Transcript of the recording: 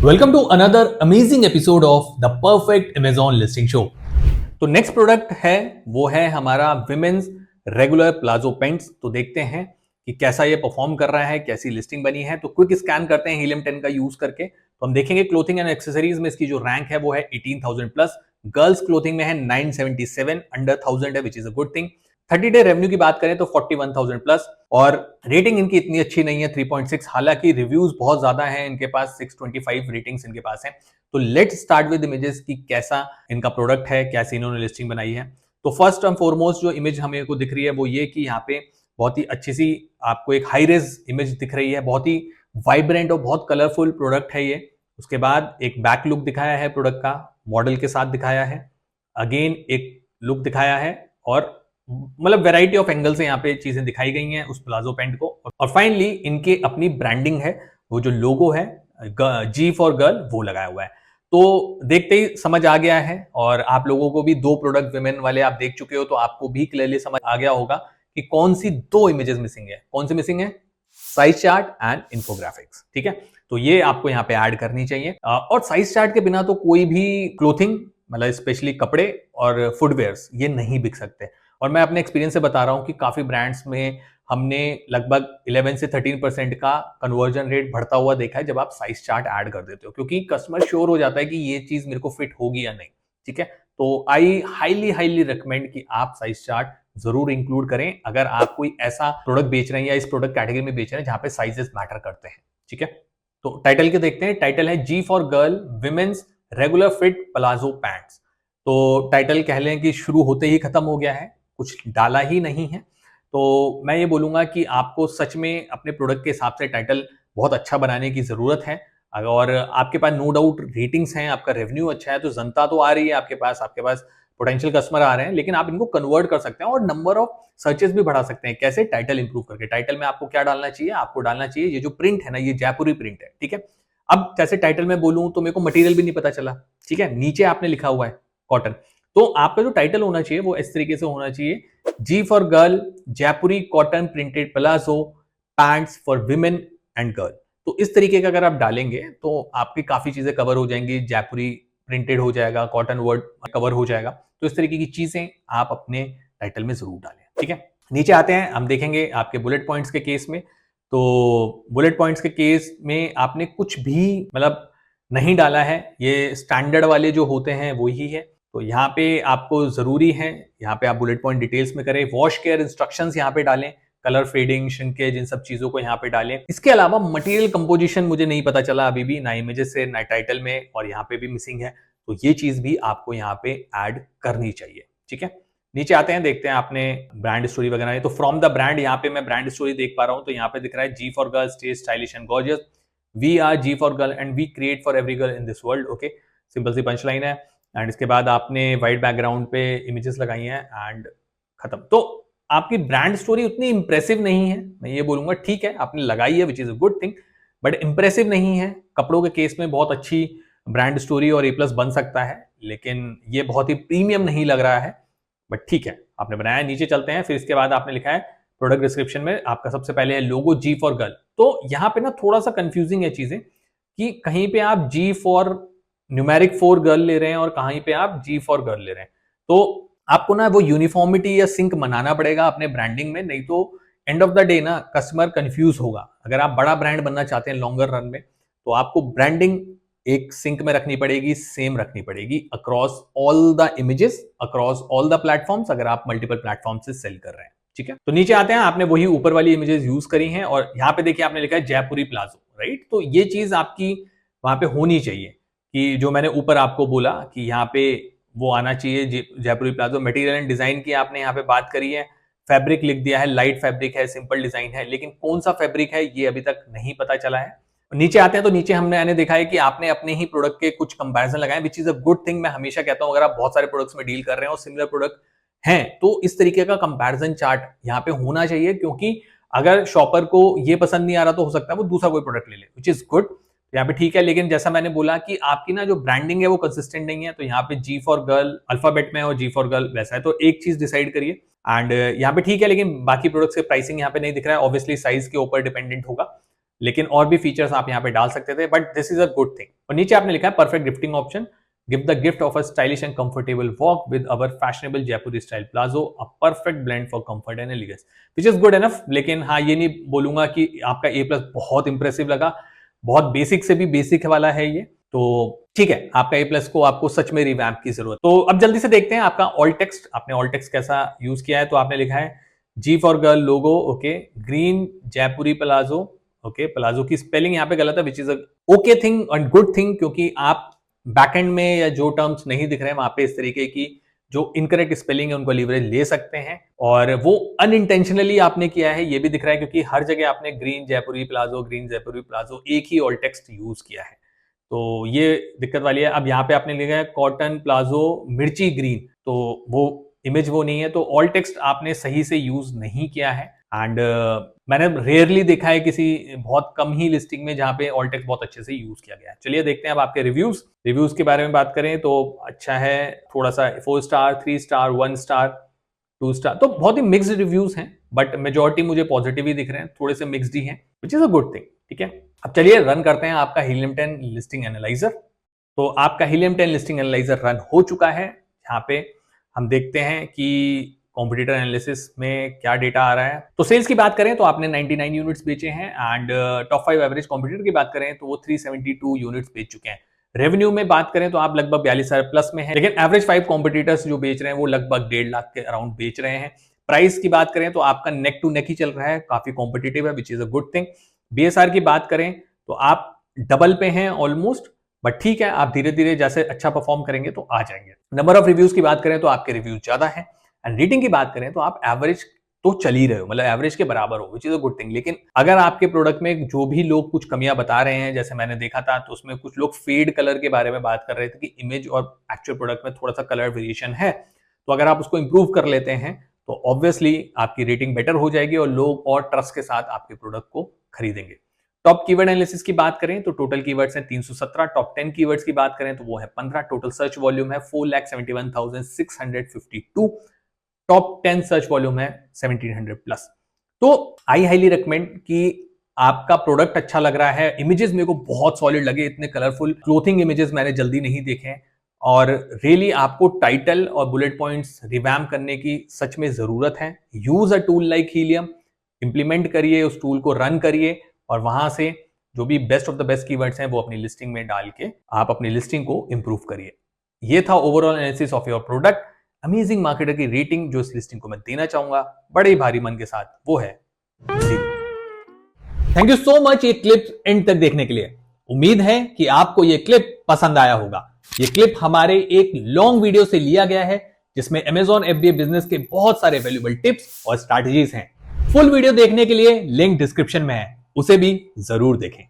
Welcome to another amazing episode of the perfect Amazon listing show. तो next product है वो है हमारा विमेन्स रेगुलर प्लाजो पेंट्स। तो देखते हैं कि कैसा ये परफॉर्म कर रहा है, कैसी लिस्टिंग बनी है। तो क्विक स्कैन करते हैं हीलियम 10 का यूज करके। तो हम देखेंगे क्लोथिंग एंड एक्सेसरीज में इसकी जो रैंक है वो है 18,000 प्लस। गर्ल्स क्लोथिंग में है 977, अंडर 1000 है, which is a good thing. 30 day revenue की बात करें तो 41,000 प्लस और रेटिंग इनकी इतनी अच्छी नहीं है 3.6। हालांकि रिव्यूज बहुत ज्यादा हैं इनके पास, 625 रेटिंग्स इनके पास हैं। तो लेट्स स्टार्ट विद इमेजेस की कैसा इनका प्रोडक्ट है, कैसी इन्होंने लिस्टिंग बनाई है। तो फर्स्ट एंड फॉरमोस्ट जो इमेज हमें को दिख रही है वो ये कि यहाँ पे बहुत ही अच्छी सी आपको एक हाई रेज इमेज दिख रही है। बहुत ही वाइब्रेंट और बहुत कलरफुल प्रोडक्ट है ये। उसके बाद एक बैक लुक दिखाया है प्रोडक्ट का, मॉडल के साथ दिखाया है। अगेन एक लुक दिखाया है और मतलब वैरायटी ऑफ एंगल से यहाँ पे चीजें दिखाई गई हैं उस प्लाजो पैंट को। और फाइनली इनके अपनी ब्रांडिंग है, वो जो लोगो है जी फॉर गर्ल वो लगाया हुआ है। तो देखते ही समझ आ गया है और आप लोगों को भी दो प्रोडक्ट विमेन वाले आप देख चुके हो तो आपको भी क्लियरली समझ आ गया होगा कि कौन सी दो इमेजेस मिसिंग है। कौन सी मिसिंग है? Size chart and infographics. ठीक है, तो ये आपको यहाँ पे ऐड करनी चाहिए। और साइज चार्ट के बिना तो कोई भी क्लोथिंग मतलब स्पेशली कपड़े और फुटवेयर्स ये नहीं बिक सकते। और मैं अपने एक्सपीरियंस से बता रहा हूं कि काफी ब्रांड्स में हमने लगभग 11 से 13% का कन्वर्जन रेट बढ़ता हुआ देखा है जब आप साइज चार्ट ऐड कर देते हो, क्योंकि कस्टमर श्योर हो जाता है कि ये चीज मेरे को फिट होगी या नहीं। ठीक है, तो आई हाईली रिकमेंड कि आप साइज चार्ट जरूर इंक्लूड करें अगर आप कोई ऐसा प्रोडक्ट बेच रहे हैं या इस प्रोडक्ट कैटेगरी में बेच रहे हैं जहां पे साइजेस मैटर करते हैं। ठीक है, तो टाइटल के देखते हैं। टाइटल है G for girl women's regular fit palazzo pants. तो टाइटल कह लें कि शुरू होते ही खत्म हो गया है, कुछ डाला ही नहीं है। तो मैं ये बोलूंगा कि आपको सच में अपने प्रोडक्ट के हिसाब से टाइटल बहुत अच्छा बनाने की जरूरत है। और आपके पास नो डाउट रेटिंग्स हैं, आपका रेवेन्यू अच्छा है, तो जनता तो आ रही है आपके पास पोटेंशियल कस्टमर आ रहे हैं, लेकिन आप इनको कन्वर्ट कर सकते हैं और नंबर ऑफ सर्चेस भी बढ़ा सकते हैं। कैसे? टाइटल इंप्रूव करके। टाइटल में आपको क्या डालना चाहिए? आपको डालना चाहिए ये जो प्रिंट है ना, ये जयपुरी प्रिंट है। ठीक है, अब जैसे टाइटल में बोलूं तो मेरे को मटेरियल भी नहीं पता चला। ठीक है, नीचे आपने लिखा हुआ है कॉटन, तो आपका जो टाइटल होना चाहिए वो इस तरीके से होना चाहिए, G for girl Jaipuri cotton printed palazzo pants for women and girl. तो इस तरीके का अगर आप डालेंगे तो आपकी काफी चीजें कवर हो जाएंगी। जयपुरी प्रिंटेड हो जाएगा, कॉटन वर्ड कवर हो जाएगा। तो इस तरीके की चीजें आप अपने टाइटल में जरूर डालें। ठीक है, नीचे आते हैं, हम देखेंगे आपके बुलेट पॉइंट्स के केस में। तो बुलेट पॉइंट्स के केस में आपने कुछ भी मतलब नहीं डाला है, ये स्टैंडर्ड वाले जो होते हैं वो ही है। तो यहाँ पे आपको जरूरी है, यहाँ पे आप बुलेट पॉइंट डिटेल्स में करें, वॉश केयर इंस्ट्रक्शंस यहाँ पे डालें, कलर फेडिंग श्रिंकेज इन सब चीजों को यहाँ पे डालें। इसके अलावा मटेरियल कंपोजिशन मुझे नहीं पता चला अभी भी, ना इमेजेस से ना टाइटल में, और यहाँ पे भी मिसिंग है। तो ये चीज भी आपको यहाँ पे ऐड करनी चाहिए। ठीक है, नीचे आते हैं, देखते हैं आपने ब्रांड स्टोरी वगैरह है। तो फ्रॉम द ब्रांड यहाँ पे मैं ब्रांड स्टोरी देख पा रहा हूँ। तो यहाँ पे दिख रहा है G for girl stay stylish and gorgeous, we are G for girl and we create for every girl in this world. Okay, simple सी पंच लाइन है। एंड इसके बाद आपने व्हाइट बैकग्राउंड पे इमेजेस लगाई हैं एंड खत्म। तो आपकी ब्रांड स्टोरी उतनी इंप्रेसिव नहीं है, मैं ये बोलूंगा। ठीक है, आपने लगाई है which is a good thing, but impressive नहीं है। कपड़ों के केस में बहुत अच्छी ब्रांड स्टोरी और ए प्लस बन सकता है, लेकिन ये बहुत ही प्रीमियम नहीं लग रहा है। बट ठीक है, आपने बनाया। न्नीचे चलते हैं, फिर इसके बाद आपने लिखा है प्रोडक्ट डिस्क्रिप्शन में आपका सबसे पहले है लोगो जी फॉर गर्ल। तो यहाँ पे ना थोड़ा सा कंफ्यूजिंग है चीजें कि कहीं पे आप जी फॉर न्यूमेरिक 4 गर्ल ले रहे हैं और कहीं पे आप जी फॉर गर्ल ले रहे हैं। तो आपको ना वो यूनिफॉर्मिटी या सिंक मनाना पड़ेगा अपने ब्रांडिंग में, नहीं तो एंड ऑफ द डे ना कस्टमर कंफ्यूज होगा। अगर आप बड़ा ब्रांड बनना चाहते हैं लॉन्गर रन में, तो आपको ब्रांडिंग एक सिंक में रखनी पड़ेगी, सेम रखनी पड़ेगी across all the images, across all the platforms, अगर आप मल्टीपल प्लेटफॉर्म से सेल कर रहे हैं। ठीक है, तो नीचे आते हैं, आपने वही ऊपर वाली इमेजेस यूज करी हैं और यहाँ पे देखिए आपने लिखा है जयपुरी प्लाजो, राइट। तो ये चीज आपकी वहां पे होनी चाहिए कि जो मैंने ऊपर आपको बोला कि यहाँ पे वो आना चाहिए जयपुरी प्लाजो। मटेरियल एंड डिजाइन की आपने यहाँ पे बात करी है, फैब्रिक लिख दिया है, लाइट फैब्रिक है, सिंपल डिजाइन है, लेकिन कौन सा फैब्रिक है ये अभी तक नहीं पता चला है। नीचे आते हैं, तो नीचे हमने देखा है कि आपने अपने ही प्रोडक्ट के कुछ कंपैरिजन लगाए, विच इज अ गुड थिंग। मैं हमेशा कहता हूं अगर आप बहुत सारे प्रोडक्ट्स में डील कर रहे हैं और सिमिलर प्रोडक्ट हैं तो इस तरीके का कंपैरिजन चार्ट यहाँ पे होना चाहिए, क्योंकि अगर शॉपर को ये पसंद नहीं आ रहा तो हो सकता है वो दूसरा कोई प्रोडक्ट ले ले, विच इज गुड। यहाँ पे ठीक है, लेकिन जैसा मैंने बोला कि आपकी ना जो ब्रांडिंग है वो कंसिस्टेंट नहीं है। तो यहाँ पे जी फॉर गर्ल अल्फाबेट में और जी फॉर गर्ल वैसा है, तो एक चीज डिसाइड करिए। एंड यहाँ पे ठीक है, लेकिन बाकी प्रोडक्ट्स के प्राइसिंग यहाँ पे नहीं दिख रहा है, ऑब्वियसली साइज के ऊपर डिपेंडेंट होगा, लेकिन और भी फीचर्स आप यहाँ पे डाल सकते थे, but this is a good thing. और नीचे आपने लिखा है perfect gifting option, give the gift of a stylish and comfortable walk with our fashionable Jaipuri style palazzo, a perfect blend for comfort and elegance, which is good enough. लेकिन हाँ, ये नहीं बोलूंगा कि आपका ए प्लस बहुत इंप्रेसिव लगा, बहुत बेसिक से भी बेसिक वाला है ये, तो ठीक है, आपका ए प्लस को आपको सच में रिवैम्प की जरूरत। तो अब जल्दी से देखते हैं आपका ऑल्ट टेक्स्ट, आपने ऑल्ट टेक्स्ट कैसा यूज किया है। तो आपने लिखा है G for girl logo, okay, green Jaipuri palazzo, okay, palazzo की स्पेलिंग यहाँ पे गलत है, which is a okay thing and good thing, क्योंकि आप बैकएंड में या जो टर्म्स नहीं दिख रहे हैं वहां पे इस तरीके की जो इनकरेक्ट स्पेलिंग है उनको लीवरेज ले सकते हैं, और वो अनइंटेंशनली आपने किया है ये भी दिख रहा है, क्योंकि हर जगह आपने ग्रीन जयपुरी प्लाजो एक ही ऑल्ट टेक्स्ट यूज किया है, तो ये दिक्कत वाली है। अब यहाँ पे आपने लिखा है कॉटन प्लाजो मिर्ची ग्रीन, तो वो इमेज वो नहीं है, तो ऑल टेक्स्ट आपने सही से यूज नहीं किया है। एंड मैंने रेयरली देखा है किसी बहुत कम ही लिस्टिंग में जहां पे ऑल टेक्स्ट बहुत अच्छे से यूज किया गया है। चलिए देखते हैं अब आपके रिव्यूज के बारे में बात करें तो अच्छा है, थोड़ा सा 4 स्टार, 3 स्टार, 1 स्टार, 2 स्टार, तो बहुत ही मिक्स्ड रिव्यूज हैं, बट मेजोरिटी मुझे पॉजिटिव ही दिख रहे हैं, थोड़े से मिक्स्ड ही हैं, विच इज अ गुड थिंग। ठीक है, अब चलिए रन करते हैं आपका हीलियम 10 लिस्टिंग एनालाइजर। तो आपका हीलियम 10 लिस्टिंग एनालाइजर रन हो चुका है। यहाँ पे हम देखते हैं कि कॉम्पिटिटर एनालिसिस में क्या डेटा आ रहा है। तो सेल्स की बात करें तो आपने 99 यूनिट्स बेचे हैं, एंड टॉप 5 एवरेज कॉम्पिटिटर की बात करें तो वो 372 यूनिट्स बेच चुके हैं। रेवेन्यू में बात करें तो आप लगभग 42,000 प्लस में है, लेकिन एवरेज 5 कॉम्पिटिटर्स जो बेच रहे हैं वो लगभग 1.5 लाख के अराउंड बेच रहे हैं। प्राइस की बात करें तो आपका नेक टू नेक ही चल रहा है, काफी कॉम्पिटिटिव है, which is a good thing. BSR की बात करें तो आप डबल पे हैं ऑलमोस्ट, बट ठीक है, आप धीरे धीरे जैसे अच्छा परफॉर्म करेंगे तो आ जाएंगे। नंबर ऑफ रिव्यूज की बात करें तो आपके रिव्यूज ज्यादा है, एंड रेटिंग की बात करें तो आप एवरेज तो चल ही रहे हो, मतलब एवरेज के बराबर हो, विच इज अ गुड थिंग। लेकिन अगर आपके प्रोडक्ट में जो भी लोग कुछ कमियां बता रहे हैं, जैसे मैंने देखा था तो उसमें कुछ लोग फेड कलर के बारे में बात कर रहे थे कि इमेज और एक्चुअल प्रोडक्ट में थोड़ा सा कलर वेरिएशन है, तो अगर आप उसको इंप्रूव कर लेते हैं तो ऑब्वियसली आपकी रेटिंग बेटर हो जाएगी और लोग और ट्रस्ट के साथ आपके प्रोडक्ट को खरीदेंगे। टॉप कीवर्ड एनालिसिस की बात करें तो टोटल कीवर्ड्स हैं 317, टॉप 10 कीवर्ड्स की बात करें तो वो है 15, टोटल सर्च वॉल्यूम है 4,71,652, टॉप 10 सर्च वॉल्यूम है 1700 प्लस। तो आई हाईली रिकमेंड कि आपका प्रोडक्ट अच्छा लग रहा है, इमेजेस मेरे को बहुत सॉलिड लगे, इतने कलरफुल क्लोथिंग इमेजेस मैंने जल्दी नहीं देखे हैं, और रियली आपको टाइटल और बुलेट पॉइंट्स रिवैम्प करने की सच में जरूरत है। Use a tool like helium, implement करिए, उस टूल को रन करिए, और वहां से जो भी best of the best keywords हैं वो अपनी लिस्टिंग में डाल के आप अपनी लिस्टिंग को इंप्रूव करिए। ये था overall analysis of your product. Amazing marketer की रेटिंग जो इस लिस्टिंग को मैं देना चाहूंगा बड़े ही भारी मन के साथ, वो है 0। थैंक यू सो मच ये क्लिप एंड तक देखने के लिए। उम्मीद है कि आपको ये क्लिप पसंद आया होगा। ये क्लिप हमारे एक लॉन्ग वीडियो से लिया गया है जिसमें Amazon FBA बिजनेस के बहुत सारे वैल्यूएबल टिप्स और स्ट्रैटेजीज हैं। फुल वीडियो देखने के लिए लिंक डिस्क्रिप्शन में है, उसे भी जरूर देखें।